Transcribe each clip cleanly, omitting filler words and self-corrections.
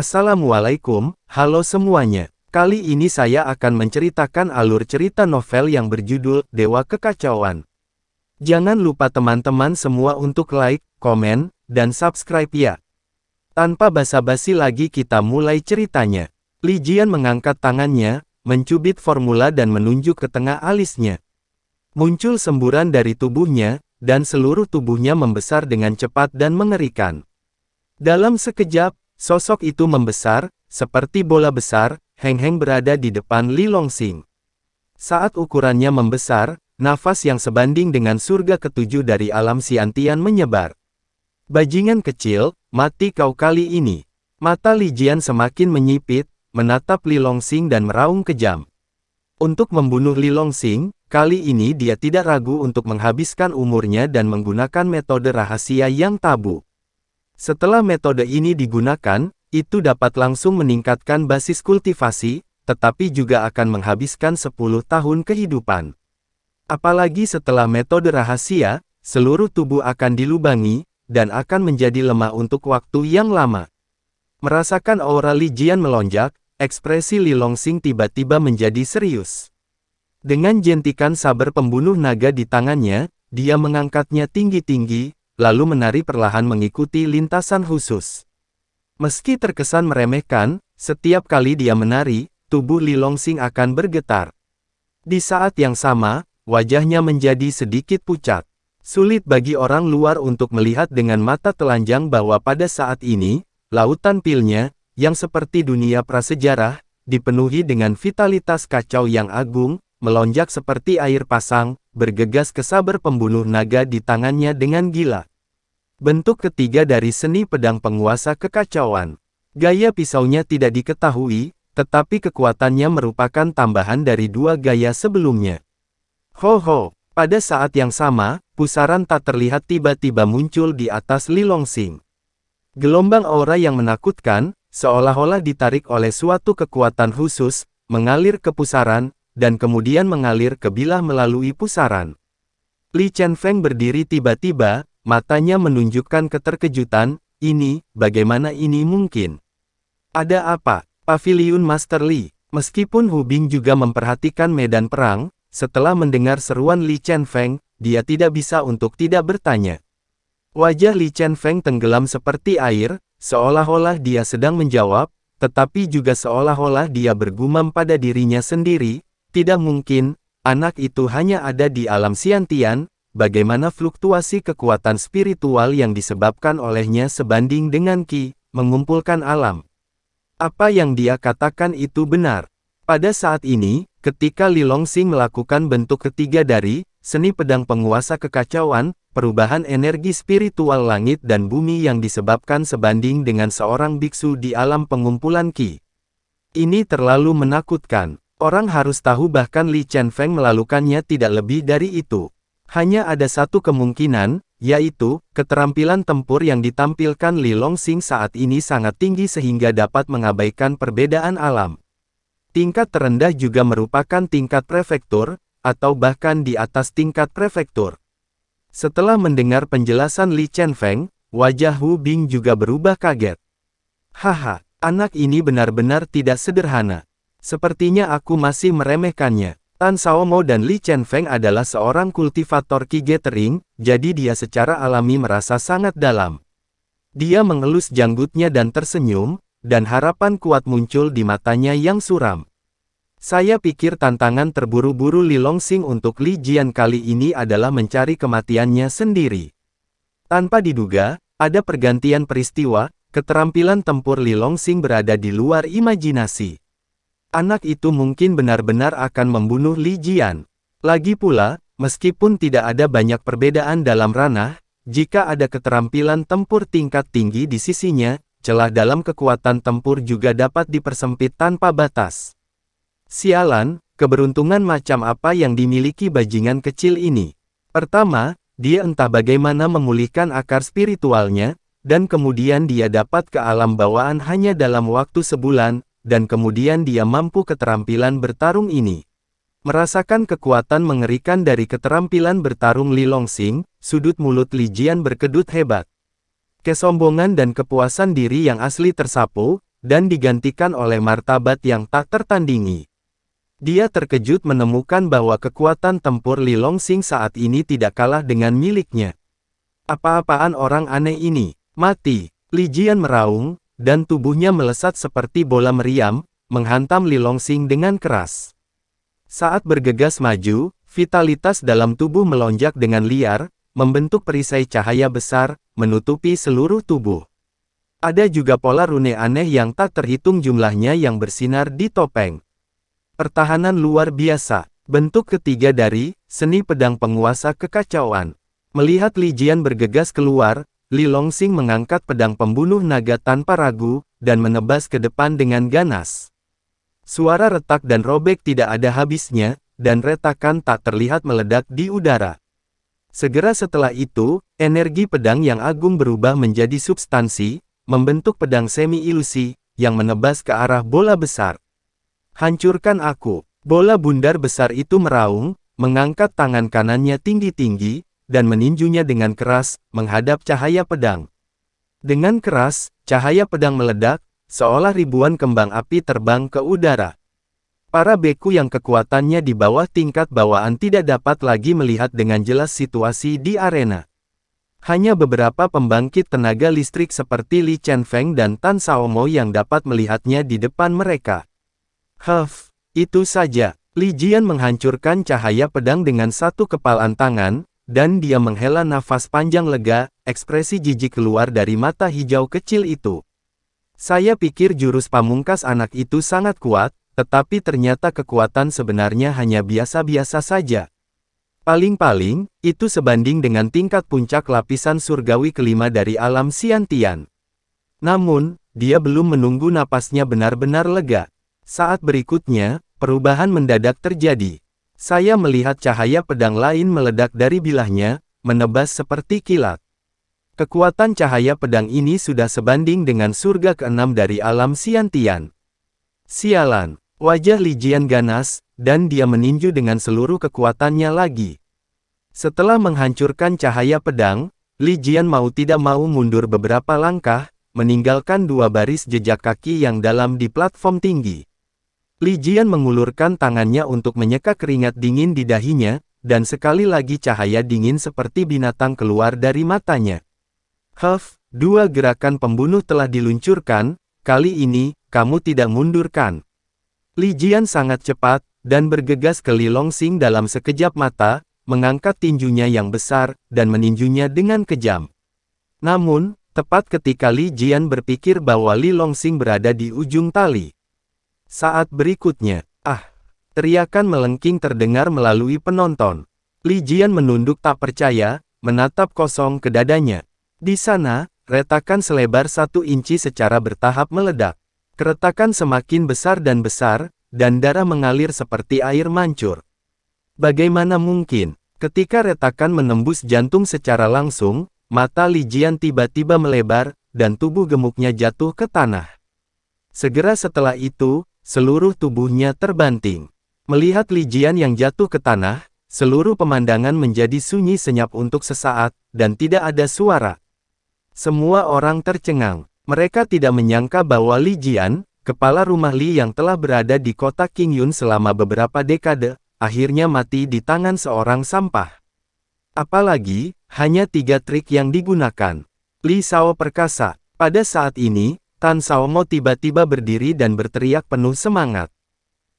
Assalamualaikum, halo semuanya. Kali ini saya akan menceritakan alur cerita novel yang berjudul Dewa Kekacauan. Jangan lupa teman-teman semua untuk like, komen, dan subscribe ya. Tanpa basa-basi lagi kita mulai ceritanya. Li Jian mengangkat tangannya, mencubit formula dan menunjuk ke tengah alisnya. Muncul semburan dari tubuhnya, dan seluruh tubuhnya membesar dengan cepat dan mengerikan. Dalam sekejap, sosok itu membesar, seperti bola besar, Heng berada di depan Li Longxing. Saat ukurannya membesar, nafas yang sebanding dengan surga ketujuh dari alam Xiantian menyebar. Bajingan kecil, mati kau kali ini. Mata Li Jian semakin menyipit, menatap Li Longxing dan meraung kejam. Untuk membunuh Li Longxing, kali ini dia tidak ragu untuk menghabiskan umurnya dan menggunakan metode rahasia yang tabu. Setelah metode ini digunakan, itu dapat langsung meningkatkan basis kultivasi, tetapi juga akan menghabiskan 10 tahun kehidupan. Apalagi setelah metode rahasia, seluruh tubuh akan dilubangi, dan akan menjadi lemah untuk waktu yang lama. Merasakan aura Li Jian melonjak, ekspresi Li Longxing tiba-tiba menjadi serius. Dengan jentikan saber pembunuh naga di tangannya, dia mengangkatnya tinggi-tinggi, lalu menari perlahan mengikuti lintasan khusus. Meski terkesan meremehkan, setiap kali dia menari, tubuh Li Longxing akan bergetar. Di saat yang sama, wajahnya menjadi sedikit pucat. Sulit bagi orang luar untuk melihat dengan mata telanjang bahwa pada saat ini, lautan pilnya, yang seperti dunia prasejarah, dipenuhi dengan vitalitas kacau yang agung, melonjak seperti air pasang, bergegas ke saber pembunuh naga di tangannya dengan gila. Bentuk ketiga dari seni pedang penguasa kekacauan. Gaya pisaunya tidak diketahui, tetapi kekuatannya merupakan tambahan dari dua gaya sebelumnya. Ho! Pada saat yang sama, pusaran tak terlihat tiba-tiba muncul di atas Li Longxing. Gelombang aura yang menakutkan, seolah-olah ditarik oleh suatu kekuatan khusus, mengalir ke pusaran, dan kemudian mengalir ke bilah melalui pusaran. Li Chenfeng berdiri tiba-tiba, matanya menunjukkan keterkejutan. Ini, bagaimana ini mungkin? Ada apa? Paviliun Master Li. Meskipun Hu Bing juga memperhatikan medan perang, setelah mendengar seruan Li Chenfeng, dia tidak bisa untuk tidak bertanya. Wajah Li Chenfeng tenggelam seperti air, seolah-olah dia sedang menjawab, tetapi juga seolah-olah dia bergumam pada dirinya sendiri. Tidak mungkin, anak itu hanya ada di alam Xiantian. Bagaimana fluktuasi kekuatan spiritual yang disebabkan olehnya sebanding dengan Qi, mengumpulkan alam. Apa yang dia katakan itu benar. Pada saat ini, ketika Li Longxing melakukan bentuk ketiga dari seni pedang penguasa kekacauan, perubahan energi spiritual langit dan bumi yang disebabkan sebanding dengan seorang biksu di alam pengumpulan Qi. Ini terlalu menakutkan. Orang harus tahu bahkan Li Chenfeng melakukannya tidak lebih dari itu. Hanya ada satu kemungkinan, yaitu, keterampilan tempur yang ditampilkan Li Longxing saat ini sangat tinggi sehingga dapat mengabaikan perbedaan alam. Tingkat terendah juga merupakan tingkat prefektur, atau bahkan di atas tingkat prefektur. Setelah mendengar penjelasan Li Chenfeng, wajah Hu Bing juga berubah kaget. Haha, anak ini benar-benar tidak sederhana. Sepertinya aku masih meremehkannya. Tan Shaomo dan Li Chenfeng adalah seorang kultivator Qi Gathering, jadi dia secara alami merasa sangat dalam. Dia mengelus janggutnya dan tersenyum, dan harapan kuat muncul di matanya yang suram. Saya pikir tantangan terburu-buru Li Longxing untuk Li Jian kali ini adalah mencari kematiannya sendiri. Tanpa diduga, ada pergantian peristiwa, keterampilan tempur Li Longxing berada di luar imajinasi. Anak itu mungkin benar-benar akan membunuh Li Jian. Lagi pula, meskipun tidak ada banyak perbedaan dalam ranah, jika ada keterampilan tempur tingkat tinggi di sisinya, celah dalam kekuatan tempur juga dapat dipersempit tanpa batas. Sialan, keberuntungan macam apa yang dimiliki bajingan kecil ini? Pertama, dia entah bagaimana memulihkan akar spiritualnya, dan kemudian dia dapat ke alam bawaan hanya dalam waktu sebulan, dan kemudian dia mampu keterampilan bertarung ini. Merasakan kekuatan mengerikan dari keterampilan bertarung Li Longxing, sudut mulut Li Jian berkedut hebat. Kesombongan dan kepuasan diri yang asli tersapu, dan digantikan oleh martabat yang tak tertandingi. Dia terkejut menemukan bahwa kekuatan tempur Li Longsing saat ini tidak kalah dengan miliknya. Apa-apaan orang aneh ini? Mati! Li Jian meraung, dan tubuhnya melesat seperti bola meriam, menghantam Li Longsing dengan keras. Saat bergegas maju, vitalitas dalam tubuh melonjak dengan liar, membentuk perisai cahaya besar, menutupi seluruh tubuh. Ada juga pola rune aneh yang tak terhitung jumlahnya yang bersinar di topeng. Pertahanan luar biasa. Bentuk ketiga dari seni pedang penguasa kekacauan. Melihat Li Jian bergegas keluar, Li Longsing mengangkat pedang pembunuh naga tanpa ragu, dan menebas ke depan dengan ganas. Suara retak dan robek tidak ada habisnya, dan retakan tak terlihat meledak di udara. Segera setelah itu, energi pedang yang agung berubah menjadi substansi, membentuk pedang semi-ilusi, yang menebas ke arah bola besar. Hancurkan aku! Bola bundar besar itu meraung, mengangkat tangan kanannya tinggi-tinggi, dan meninjunya dengan keras, menghadap cahaya pedang. Dengan keras, cahaya pedang meledak, seolah ribuan kembang api terbang ke udara. Para beku yang kekuatannya di bawah tingkat bawaan tidak dapat lagi melihat dengan jelas situasi di arena. Hanya beberapa pembangkit tenaga listrik seperti Li Chenfeng dan Tan Xiaomo yang dapat melihatnya di depan mereka. Itu saja. Li Jian menghancurkan cahaya pedang dengan satu kepalan tangan, dan dia menghela nafas panjang lega, ekspresi jijik keluar dari mata hijau kecil itu. Saya pikir jurus pamungkas anak itu sangat kuat, tetapi ternyata kekuatan sebenarnya hanya biasa-biasa saja. Paling-paling, itu sebanding dengan tingkat puncak lapisan surgawi kelima dari alam Xiantian. Namun, dia belum menunggu napasnya benar-benar lega. Saat berikutnya, perubahan mendadak terjadi. Saya melihat cahaya pedang lain meledak dari bilahnya, menebas seperti kilat. Kekuatan cahaya pedang ini sudah sebanding dengan surga keenam dari alam Xiantian. Sialan! Wajah Li Jian ganas, dan dia meninju dengan seluruh kekuatannya lagi. Setelah menghancurkan cahaya pedang, Li Jian mau tidak mau mundur beberapa langkah, meninggalkan dua baris jejak kaki yang dalam di platform tinggi. Li Jian mengulurkan tangannya untuk menyeka keringat dingin di dahinya, dan sekali lagi cahaya dingin seperti binatang keluar dari matanya. Dua gerakan pembunuh telah diluncurkan, kali ini, kamu tidak mundurkan. Li Jian sangat cepat, dan bergegas ke Li Longsing dalam sekejap mata, mengangkat tinjunya yang besar, dan meninjunya dengan kejam. Namun, tepat ketika Li Jian berpikir bahwa Li Longsing berada di ujung tali. Saat berikutnya, teriakan melengking terdengar melalui penonton. Li Jian menunduk tak percaya, menatap kosong ke dadanya. Di sana, retakan selebar 1 inci secara bertahap meledak. Keretakan semakin besar, dan darah mengalir seperti air mancur. Bagaimana mungkin? Ketika retakan menembus jantung secara langsung, mata Li Jian tiba-tiba melebar, dan tubuh gemuknya jatuh ke tanah. Segera setelah itu, seluruh tubuhnya terbanting. Melihat Li Jian yang jatuh ke tanah, seluruh pemandangan menjadi sunyi senyap untuk sesaat, dan tidak ada suara. Semua orang tercengang. Mereka tidak menyangka bahwa Li Jian, kepala rumah Li yang telah berada di kota Qingyun selama beberapa dekade, akhirnya mati di tangan seorang sampah. Apalagi, hanya 3 trik yang digunakan. Li Xiao perkasa. Pada saat ini, Tan Xiaomo tiba-tiba berdiri dan berteriak penuh semangat.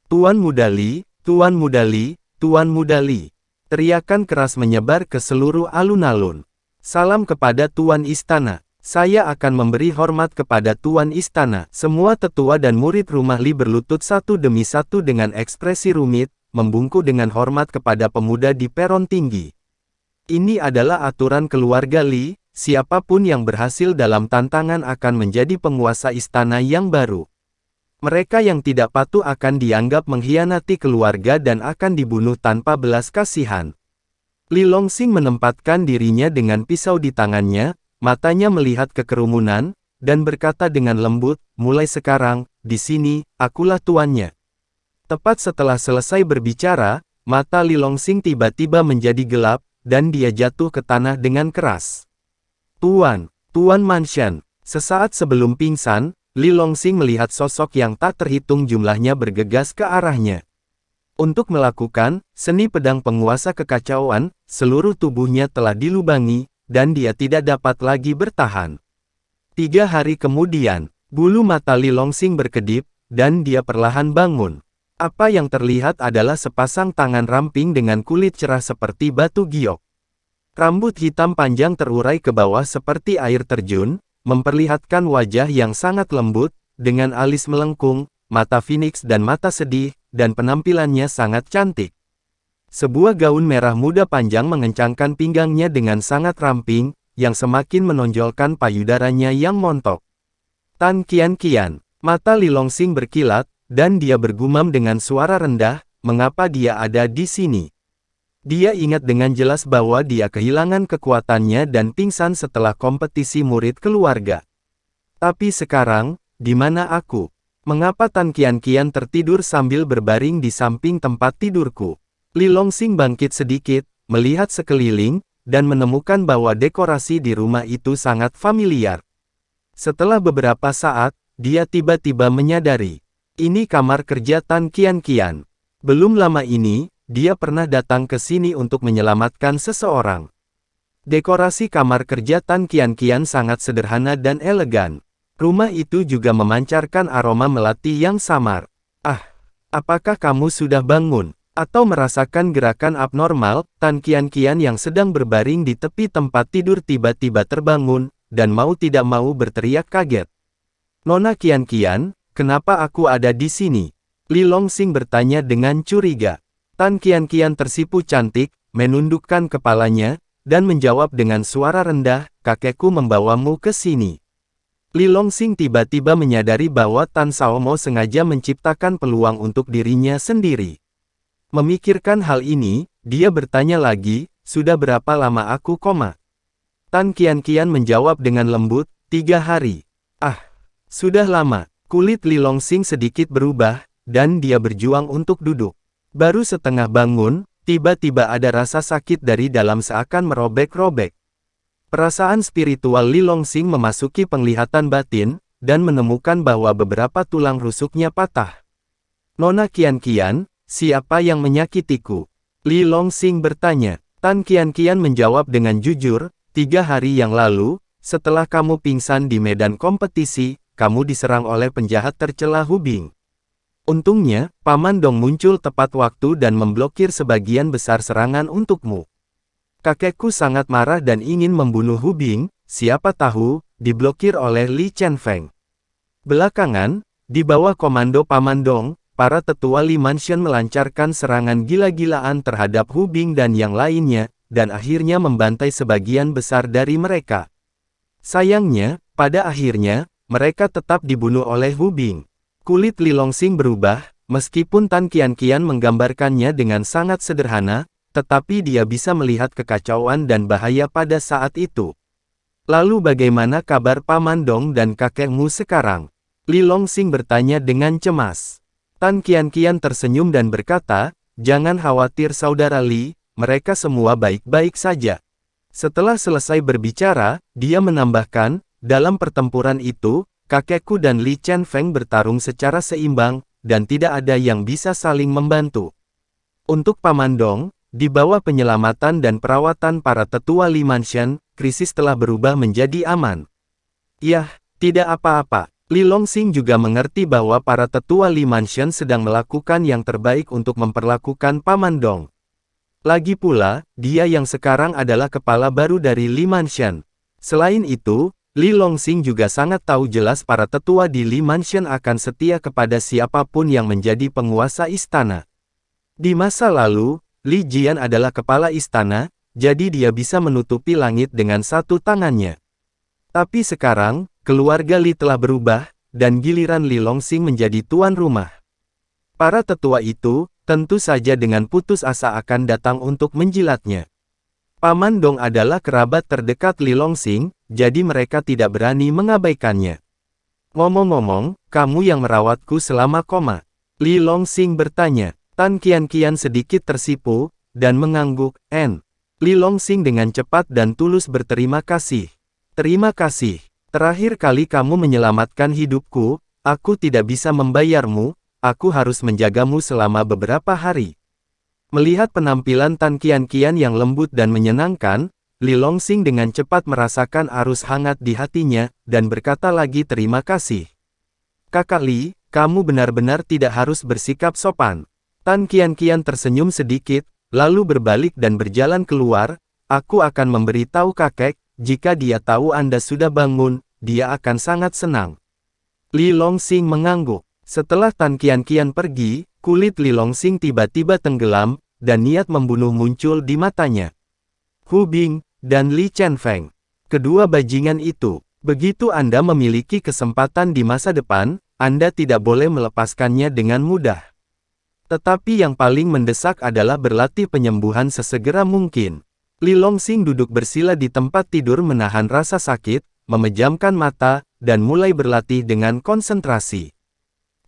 Tuan Muda Li, Tuan Muda Li, Tuan Muda Li. Teriakan keras menyebar ke seluruh alun-alun. Salam kepada Tuan Istana. Saya akan memberi hormat kepada Tuan Istana. Semua tetua dan murid rumah Li berlutut satu demi satu dengan ekspresi rumit, membungkuk dengan hormat kepada pemuda di peron tinggi. Ini adalah aturan keluarga Li, siapapun yang berhasil dalam tantangan akan menjadi penguasa istana yang baru. Mereka yang tidak patuh akan dianggap mengkhianati keluarga dan akan dibunuh tanpa belas kasihan. Li Longsing menempatkan dirinya dengan pisau di tangannya, matanya melihat ke kerumunan, dan berkata dengan lembut, mulai sekarang, di sini, akulah tuannya. Tepat setelah selesai berbicara, mata Li Longsing tiba-tiba menjadi gelap, dan dia jatuh ke tanah dengan keras. Tuan Manshan. Sesaat sebelum pingsan, Li Longsing melihat sosok yang tak terhitung jumlahnya bergegas ke arahnya. Untuk melakukan seni pedang penguasa kekacauan, seluruh tubuhnya telah dilubangi, dan dia tidak dapat lagi bertahan. 3 hari kemudian, bulu mata Li Longsing berkedip, dan dia perlahan bangun. Apa yang terlihat adalah sepasang tangan ramping dengan kulit cerah seperti batu giok. Rambut hitam panjang terurai ke bawah seperti air terjun, memperlihatkan wajah yang sangat lembut, dengan alis melengkung, mata Phoenix dan mata sedih, dan penampilannya sangat cantik. Sebuah gaun merah muda panjang mengencangkan pinggangnya dengan sangat ramping, yang semakin menonjolkan payudaranya yang montok. Tan Qian, mata Li Longsing berkilat, dan dia bergumam dengan suara rendah, mengapa dia ada di sini? Dia ingat dengan jelas bahwa dia kehilangan kekuatannya dan pingsan setelah kompetisi murid keluarga. Tapi sekarang, di mana aku? Mengapa Tan Qian tertidur sambil berbaring di samping tempat tidurku? Li Longsing bangkit sedikit, melihat sekeliling, dan menemukan bahwa dekorasi di rumah itu sangat familiar. Setelah beberapa saat, dia tiba-tiba menyadari. Ini kamar kerja Tan Qian. Belum lama ini, dia pernah datang ke sini untuk menyelamatkan seseorang. Dekorasi kamar kerja Tan Qian sangat sederhana dan elegan. Rumah itu juga memancarkan aroma melati yang samar. Ah, apakah kamu sudah bangun? Atau merasakan gerakan abnormal? Tan Qian yang sedang berbaring di tepi tempat tidur tiba-tiba terbangun, dan mau tidak mau berteriak kaget. Nona Qian, kenapa aku ada di sini? Li Longsing bertanya dengan curiga. Tan Qian tersipu cantik, menundukkan kepalanya, dan menjawab dengan suara rendah, kakekku membawamu ke sini. Li Longsing tiba-tiba menyadari bahwa Tan Xiaomo sengaja menciptakan peluang untuk dirinya sendiri. Memikirkan hal ini, dia bertanya lagi, sudah berapa lama aku koma? Tan Qian menjawab dengan lembut, 3 hari. Ah, sudah lama. Kulit Li Longsing sedikit berubah, dan dia berjuang untuk duduk. Baru setengah bangun, tiba-tiba ada rasa sakit dari dalam seakan merobek-robek. Perasaan spiritual Li Longsing memasuki penglihatan batin, dan menemukan bahwa beberapa tulang rusuknya patah. Nona Qian, siapa yang menyakitiku? Li Longsing bertanya. Tan Qian menjawab dengan jujur, 3 hari yang lalu, setelah kamu pingsan di medan kompetisi, kamu diserang oleh penjahat tercela Hu Bing. Untungnya, Paman Dong muncul tepat waktu dan memblokir sebagian besar serangan untukmu. Kakekku sangat marah dan ingin membunuh Hu Bing, siapa tahu, diblokir oleh Li Chenfeng. Belakangan, di bawah komando Paman Dong, para tetua Li Mansion melancarkan serangan gila-gilaan terhadap Hu Bing dan yang lainnya, dan akhirnya membantai sebagian besar dari mereka. Sayangnya, pada akhirnya, mereka tetap dibunuh oleh Hu Bing. Kulit Li Longsing berubah, meskipun Tan Qian menggambarkannya dengan sangat sederhana, tetapi dia bisa melihat kekacauan dan bahaya pada saat itu. Lalu bagaimana kabar Paman Dong dan kakekmu sekarang? Li Longsing bertanya dengan cemas. Tan Qian tersenyum dan berkata, jangan khawatir saudara Li, mereka semua baik-baik saja. Setelah selesai berbicara, dia menambahkan, dalam pertempuran itu, kakekku dan Li Chenfeng bertarung secara seimbang, dan tidak ada yang bisa saling membantu. Untuk Paman Dong, di bawah penyelamatan dan perawatan para tetua Li Mansion, krisis telah berubah menjadi aman. Yah, tidak apa-apa. Li Longsing juga mengerti bahwa para tetua Li Mansion sedang melakukan yang terbaik untuk memperlakukan Paman Dong. Lagi pula, dia yang sekarang adalah kepala baru dari Li Mansion. Selain itu, Li Longsing juga sangat tahu jelas para tetua di Li Mansion akan setia kepada siapapun yang menjadi penguasa istana. Di masa lalu, Li Jian adalah kepala istana, jadi dia bisa menutupi langit dengan satu tangannya. Tapi sekarang, keluarga Li telah berubah, dan giliran Li Longsing menjadi tuan rumah. Para tetua itu, tentu saja dengan putus asa akan datang untuk menjilatnya. Paman Dong adalah kerabat terdekat Li Longsing, jadi mereka tidak berani mengabaikannya. Ngomong-ngomong, kamu yang merawatku selama koma? Li Longsing bertanya. Tan Qian sedikit tersipu, dan mengangguk, Li Longsing dengan cepat dan tulus berterima kasih. Terima kasih. Terakhir kali kamu menyelamatkan hidupku, aku tidak bisa membayarmu, aku harus menjagamu selama beberapa hari. Melihat penampilan Tan Qianqian yang lembut dan menyenangkan, Li Longxing dengan cepat merasakan arus hangat di hatinya, dan berkata lagi terima kasih. Kakak Li, kamu benar-benar tidak harus bersikap sopan. Tan Qianqian tersenyum sedikit, lalu berbalik dan berjalan keluar, aku akan memberitahu kakek, jika dia tahu Anda sudah bangun, dia akan sangat senang. Li Longxing mengangguk. Setelah Tan Qianqian pergi, kulit Li Longxing tiba-tiba tenggelam, dan niat membunuh muncul di matanya. Hu Bing, dan Li Chenfeng. Kedua bajingan itu, begitu Anda memiliki kesempatan di masa depan, Anda tidak boleh melepaskannya dengan mudah. Tetapi yang paling mendesak adalah berlatih penyembuhan sesegera mungkin. Li Longxing duduk bersila di tempat tidur menahan rasa sakit, memejamkan mata, dan mulai berlatih dengan konsentrasi.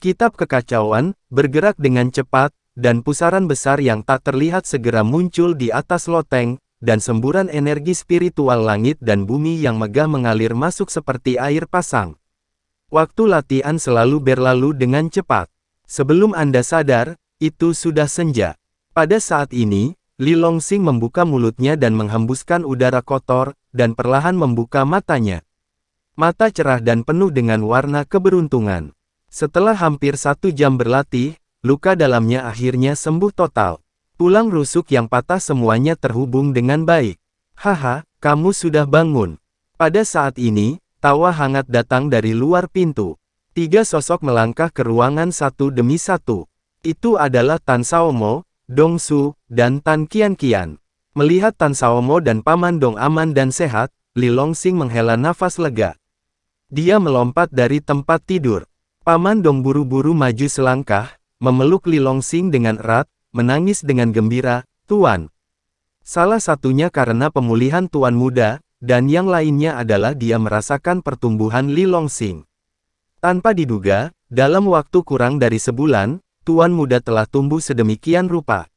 Kitab kekacauan, bergerak dengan cepat, dan pusaran besar yang tak terlihat segera muncul di atas loteng, dan semburan energi spiritual langit dan bumi yang megah mengalir masuk seperti air pasang. Waktu latihan selalu berlalu dengan cepat. Sebelum Anda sadar, itu sudah senja. Pada saat ini, Li Longxing membuka mulutnya dan menghembuskan udara kotor, dan perlahan membuka matanya. Mata cerah dan penuh dengan warna keberuntungan. Setelah hampir 1 jam berlatih, luka dalamnya akhirnya sembuh total. Tulang rusuk yang patah semuanya terhubung dengan baik. Haha, kamu sudah bangun. Pada saat ini, tawa hangat datang dari luar pintu. 3 sosok melangkah ke ruangan satu demi satu. Itu adalah Tan Xiaomo, Dong Su, dan Tan Qianqian. Melihat Tan Xiaomo dan Paman Dong aman dan sehat, Li Longxing menghela nafas lega. Dia melompat dari tempat tidur. Paman Dong buru-buru maju selangkah, memeluk Li Longxing dengan erat, menangis dengan gembira, "Tuan." Salah satunya karena pemulihan Tuan muda, dan yang lainnya adalah dia merasakan pertumbuhan Li Longxing. Tanpa diduga, dalam waktu kurang dari sebulan, Tuan muda telah tumbuh sedemikian rupa.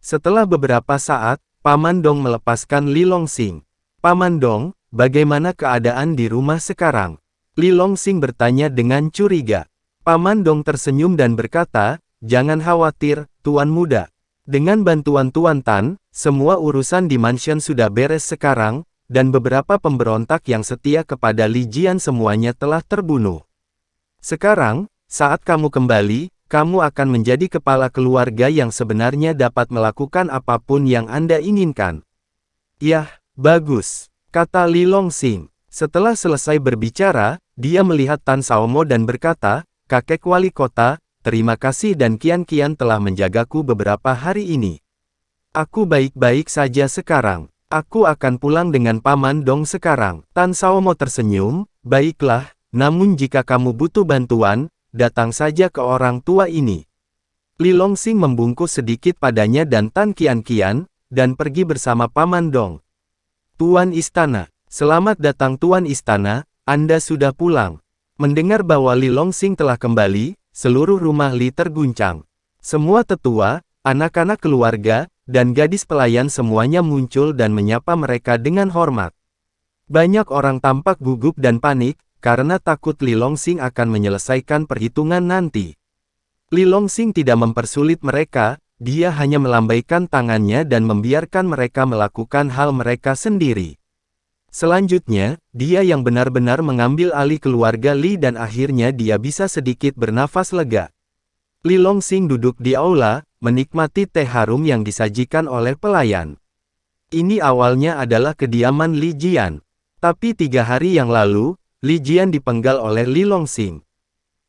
Setelah beberapa saat, Paman Dong melepaskan Li Longxing. "Paman Dong, bagaimana keadaan di rumah sekarang?" Li Longxing bertanya dengan curiga. Paman Dong tersenyum dan berkata, "Jangan khawatir, Tuan muda. Dengan bantuan Tuan Tan, semua urusan di mansion sudah beres sekarang, dan beberapa pemberontak yang setia kepada Li Jian semuanya telah terbunuh. Sekarang, saat kamu kembali, kamu akan menjadi kepala keluarga yang sebenarnya dapat melakukan apapun yang Anda inginkan." "Yah, bagus," kata Li Longxing. Setelah selesai berbicara, dia melihat Tan Xiaomo dan berkata, "Kakek wali kota, terima kasih dan Qianqian telah menjagaku beberapa hari ini. Aku baik-baik saja sekarang. Aku akan pulang dengan Paman Dong sekarang." Tan Xiaomo tersenyum, "Baiklah, namun jika kamu butuh bantuan, datang saja ke orang tua ini." Li Longxing membungkuk sedikit padanya dan Tan Qianqian, dan pergi bersama Paman Dong. "Tuan Istana, selamat datang Tuan Istana, Anda sudah pulang." Mendengar bahwa Li Longxing telah kembali, seluruh rumah Li terguncang. Semua tetua, anak-anak keluarga, dan gadis pelayan semuanya muncul dan menyapa mereka dengan hormat. Banyak orang tampak gugup dan panik, karena takut Li Longxing akan menyelesaikan perhitungan nanti. Li Longxing tidak mempersulit mereka, dia hanya melambaikan tangannya dan membiarkan mereka melakukan hal mereka sendiri. Selanjutnya, dia yang benar-benar mengambil alih keluarga Li dan akhirnya dia bisa sedikit bernafas lega. Li Longxing duduk di aula, menikmati teh harum yang disajikan oleh pelayan. Ini awalnya adalah kediaman Li Jian. Tapi 3 hari yang lalu, Li Jian dipenggal oleh Li Longxing.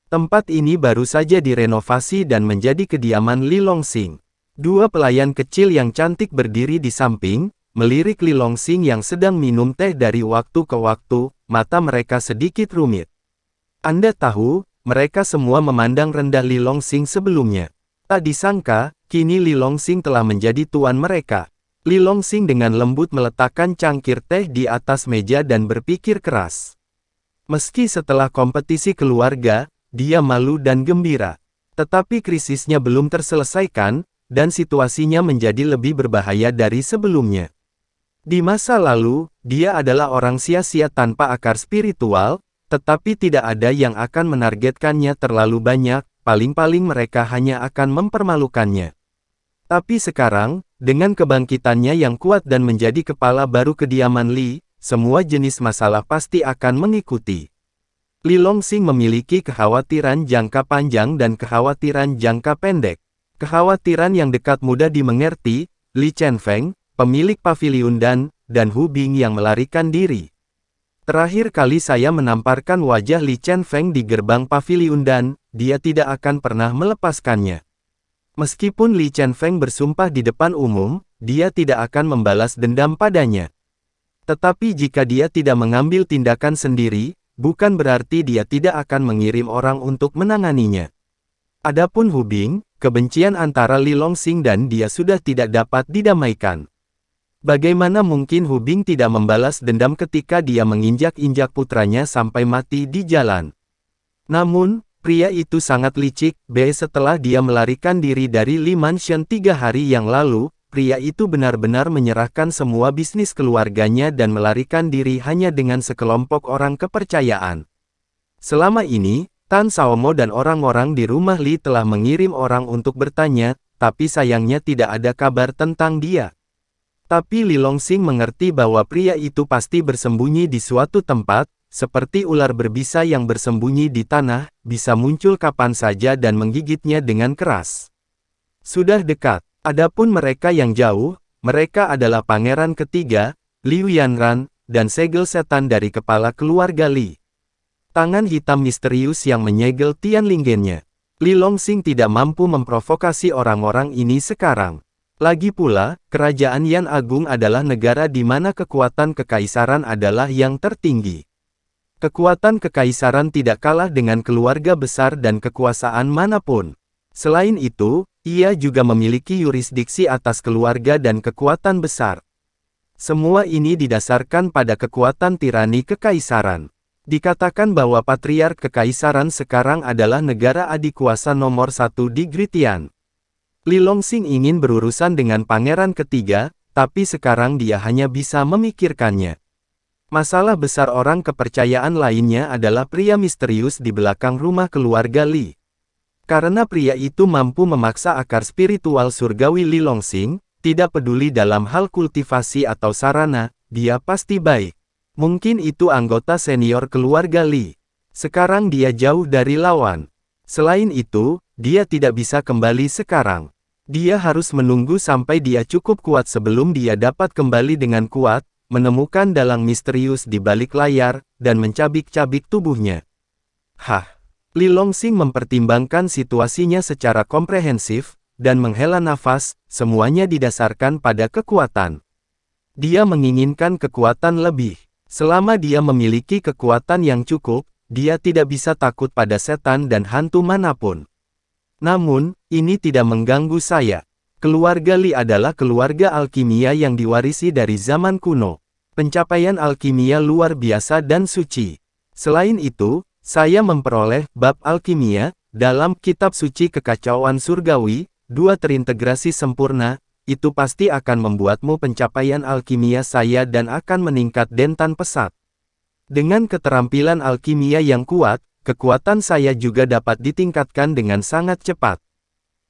Tempat ini baru saja direnovasi dan menjadi kediaman Li Longxing. 2 pelayan kecil yang cantik berdiri di samping, melirik Li Longxing yang sedang minum teh dari waktu ke waktu, mata mereka sedikit rumit. Anda tahu, mereka semua memandang rendah Li Longxing sebelumnya. Tak disangka, kini Li Longxing telah menjadi tuan mereka. Li Longxing dengan lembut meletakkan cangkir teh di atas meja dan berpikir keras. Meski setelah kompetisi keluarga, dia malu dan gembira. Tetapi krisisnya belum terselesaikan, dan situasinya menjadi lebih berbahaya dari sebelumnya. Di masa lalu, dia adalah orang sia-sia tanpa akar spiritual, tetapi tidak ada yang akan menargetkannya terlalu banyak, paling-paling mereka hanya akan mempermalukannya. Tapi sekarang, dengan kebangkitannya yang kuat dan menjadi kepala baru kediaman Li, semua jenis masalah pasti akan mengikuti. Li Longxing memiliki kekhawatiran jangka panjang dan kekhawatiran jangka pendek. Kekhawatiran yang dekat mudah dimengerti, Li Chenfeng, pemilik paviliun dan Hu Bing yang melarikan diri. Terakhir kali saya menamparkan wajah Li Chenfeng di gerbang paviliun dia tidak akan pernah melepaskannya. Meskipun Li Chenfeng bersumpah di depan umum, dia tidak akan membalas dendam padanya. Tetapi jika dia tidak mengambil tindakan sendiri, bukan berarti dia tidak akan mengirim orang untuk menanganinya. Adapun Hu Bing, kebencian antara Li Longxing dan dia sudah tidak dapat didamaikan. Bagaimana mungkin Hu Bing tidak membalas dendam ketika dia menginjak-injak putranya sampai mati di jalan? Namun, pria itu sangat licik. Setelah dia melarikan diri dari Li Mansion 3 hari yang lalu, pria itu benar-benar menyerahkan semua bisnis keluarganya dan melarikan diri hanya dengan sekelompok orang kepercayaan. Selama ini, Tan Xiaomo dan orang-orang di rumah Li telah mengirim orang untuk bertanya, tapi sayangnya tidak ada kabar tentang dia. Tapi Li Longxing mengerti bahwa pria itu pasti bersembunyi di suatu tempat, seperti ular berbisa yang bersembunyi di tanah, bisa muncul kapan saja dan menggigitnya dengan keras. Sudah dekat. Adapun mereka yang jauh, mereka adalah pangeran ketiga, Liu Yanran, dan segel setan dari kepala keluarga Li. Tangan hitam misterius yang menyegel Tianlinggennya. Li Longxing tidak mampu memprovokasi orang-orang ini sekarang. Lagi pula, kerajaan Yan Agung adalah negara di mana kekuatan kekaisaran adalah yang tertinggi. Kekuatan kekaisaran tidak kalah dengan keluarga besar dan kekuasaan manapun. Selain itu, ia juga memiliki yurisdiksi atas keluarga dan kekuatan besar. Semua ini didasarkan pada kekuatan tirani kekaisaran. Dikatakan bahwa patriark kekaisaran sekarang adalah negara adikuasa nomor 1 di Gritian. Li Longxing ingin berurusan dengan pangeran ketiga, tapi sekarang dia hanya bisa memikirkannya. Masalah besar orang kepercayaan lainnya adalah pria misterius di belakang rumah keluarga Li. Karena pria itu mampu memaksa akar spiritual surgawi Li Longxing, tidak peduli dalam hal kultivasi atau sarana, dia pasti baik. Mungkin itu anggota senior keluarga Li. Sekarang dia jauh dari lawan. Selain itu, dia tidak bisa kembali sekarang. Dia harus menunggu sampai dia cukup kuat sebelum dia dapat kembali dengan kuat, menemukan dalang misterius di balik layar, dan mencabik-cabik tubuhnya. Li Longxing mempertimbangkan situasinya secara komprehensif, dan menghela nafas, semuanya didasarkan pada kekuatan. Dia menginginkan kekuatan lebih. Selama dia memiliki kekuatan yang cukup, dia tidak bisa takut pada setan dan hantu manapun. Namun, ini tidak mengganggu saya. Keluarga Li adalah keluarga alkimia yang diwarisi dari zaman kuno. Pencapaian alkimia luar biasa dan suci. Selain itu, saya memperoleh bab alkimia dalam kitab suci kekacauan surgawi, 2 terintegrasi sempurna, itu pasti akan membuatmu pencapaian alkimia saya dan akan meningkat dentan pesat. Dengan keterampilan alkimia yang kuat, kekuatan saya juga dapat ditingkatkan dengan sangat cepat.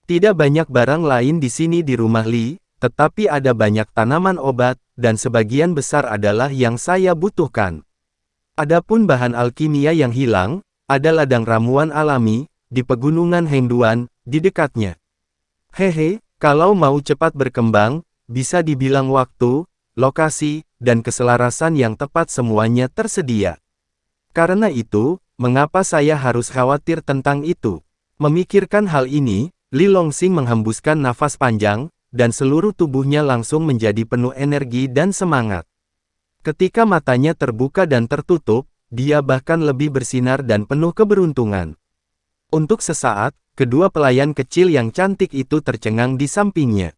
Tidak banyak barang lain di sini di rumah Li, tetapi ada banyak tanaman obat, dan sebagian besar adalah yang saya butuhkan. Adapun bahan alkimia yang hilang, ada ladang ramuan alami, di pegunungan Hengduan, di dekatnya. Hehe, kalau mau cepat berkembang, bisa dibilang waktu, lokasi, dan keselarasan yang tepat semuanya tersedia. Karena itu, mengapa saya harus khawatir tentang itu? Memikirkan hal ini, Li Longxing menghembuskan nafas panjang, dan seluruh tubuhnya langsung menjadi penuh energi dan semangat. Ketika matanya terbuka dan tertutup, dia bahkan lebih bersinar dan penuh keberuntungan. Untuk sesaat, kedua pelayan kecil yang cantik itu tercengang di sampingnya.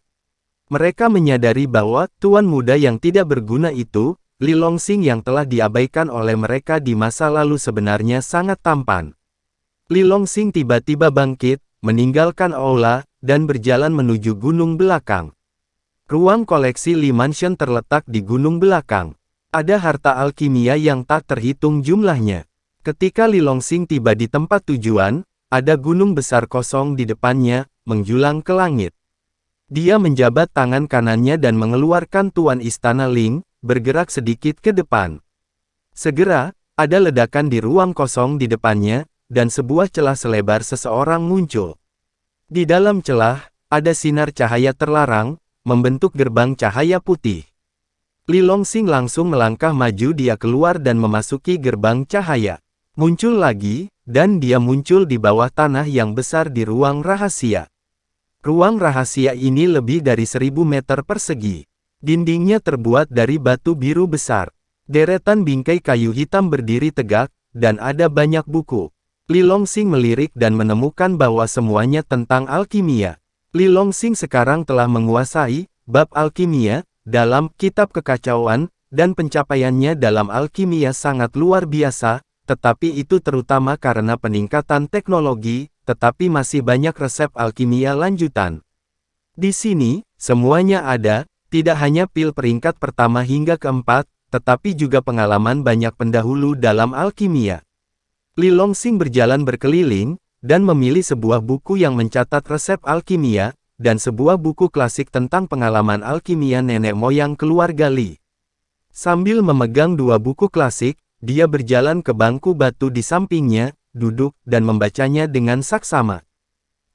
Mereka menyadari bahwa tuan muda yang tidak berguna itu, Li Longxing yang telah diabaikan oleh mereka di masa lalu sebenarnya sangat tampan. Li Longxing tiba-tiba bangkit, meninggalkan aula, dan berjalan menuju gunung belakang. Ruang koleksi Li Mansion terletak di gunung belakang. Ada harta alkimia yang tak terhitung jumlahnya. Ketika Li Longsing tiba di tempat tujuan, ada gunung besar kosong di depannya, menjulang ke langit. Dia menjabat tangan kanannya dan mengeluarkan Tuan Istana Ling, bergerak sedikit ke depan. Segera, ada ledakan di ruang kosong di depannya, dan sebuah celah selebar seseorang muncul. Di dalam celah, ada sinar cahaya terlarang, membentuk gerbang cahaya putih. Li Longsing langsung melangkah maju, dia keluar dan memasuki gerbang cahaya. Muncul lagi, dan dia muncul di bawah tanah yang besar di ruang rahasia. Ruang rahasia ini lebih dari 1000 meter persegi. Dindingnya terbuat dari batu biru besar. Deretan bingkai kayu hitam berdiri tegak, dan ada banyak buku. Li Longsing melirik dan menemukan bahwa semuanya tentang alkimia. Li Longsing sekarang telah menguasai bab alkimia dalam Kitab Kekacauan, dan pencapaiannya dalam alkimia sangat luar biasa, tetapi itu terutama karena peningkatan teknologi, tetapi masih banyak resep alkimia lanjutan. Di sini, semuanya ada, tidak hanya pil peringkat pertama hingga keempat, tetapi juga pengalaman banyak pendahulu dalam alkimia. Li Longsing berjalan berkeliling, dan memilih sebuah buku yang mencatat resep alkimia, dan sebuah buku klasik tentang pengalaman alkimia nenek moyang keluarga Li. Sambil memegang dua buku klasik, dia berjalan ke bangku batu di sampingnya, duduk, dan membacanya dengan saksama.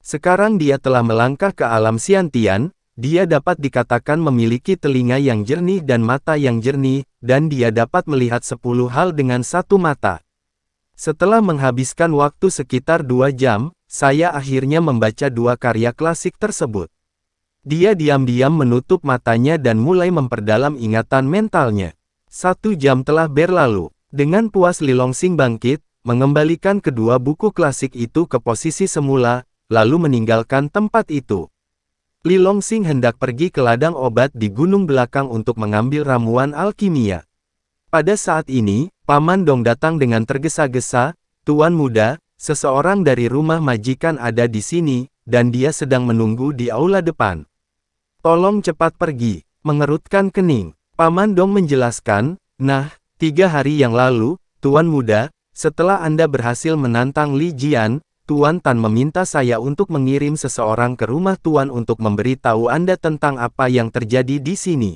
Sekarang dia telah melangkah ke alam Xiantian, dia dapat dikatakan memiliki telinga yang jernih dan mata yang jernih, dan dia dapat melihat 10 hal dengan satu mata. Setelah menghabiskan waktu sekitar 2 jam, saya akhirnya membaca dua karya klasik tersebut. Dia diam-diam menutup matanya dan mulai memperdalam ingatan mentalnya. 1 jam telah berlalu. Dengan puas Li Longsing bangkit, mengembalikan kedua buku klasik itu ke posisi semula, lalu meninggalkan tempat itu. Li Longsing hendak pergi ke ladang obat di gunung belakang untuk mengambil ramuan alkimia. Pada saat ini, Paman Dong datang dengan tergesa-gesa. "Tuan muda, seseorang dari rumah majikan ada di sini, dan dia sedang menunggu di aula depan. Tolong cepat pergi." Mengerutkan kening, Paman Dong menjelaskan, "Nah, 3 hari yang lalu, Tuan muda, setelah Anda berhasil menantang Li Jian, Tuan Tan meminta saya untuk mengirim seseorang ke rumah Tuan untuk memberitahu Anda tentang apa yang terjadi di sini."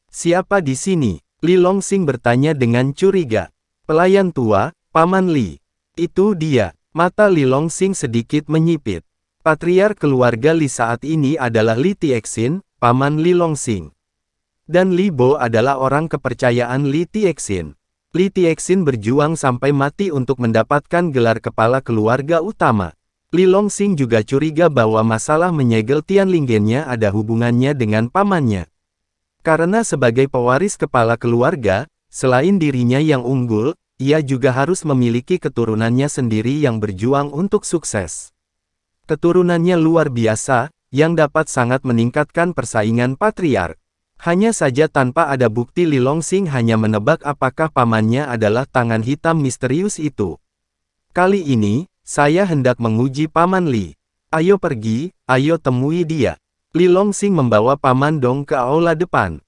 "Siapa di sini?" Li Longsing bertanya dengan curiga. "Pelayan tua, Paman Li." "Itu dia." Mata Li Longsing sedikit menyipit. Patriark keluarga Li saat ini adalah Li Tiexin, Paman Li Longsing. Dan Li Bo adalah orang kepercayaan Li Tiexin. Li Tiexin berjuang sampai mati untuk mendapatkan gelar kepala keluarga utama. Li Longsing juga curiga bahwa masalah menyegel Tianlinggennya ada hubungannya dengan pamannya. Karena sebagai pewaris kepala keluarga, selain dirinya yang unggul, ia juga harus memiliki keturunannya sendiri yang berjuang untuk sukses. Keturunannya luar biasa, yang dapat sangat meningkatkan persaingan patriark. Hanya saja tanpa ada bukti, Li Longsing hanya menebak apakah pamannya adalah tangan hitam misterius itu. "Kali ini, saya hendak menguji Paman Li. Ayo pergi, ayo temui dia." Li Longsing membawa Paman Dong ke aula depan.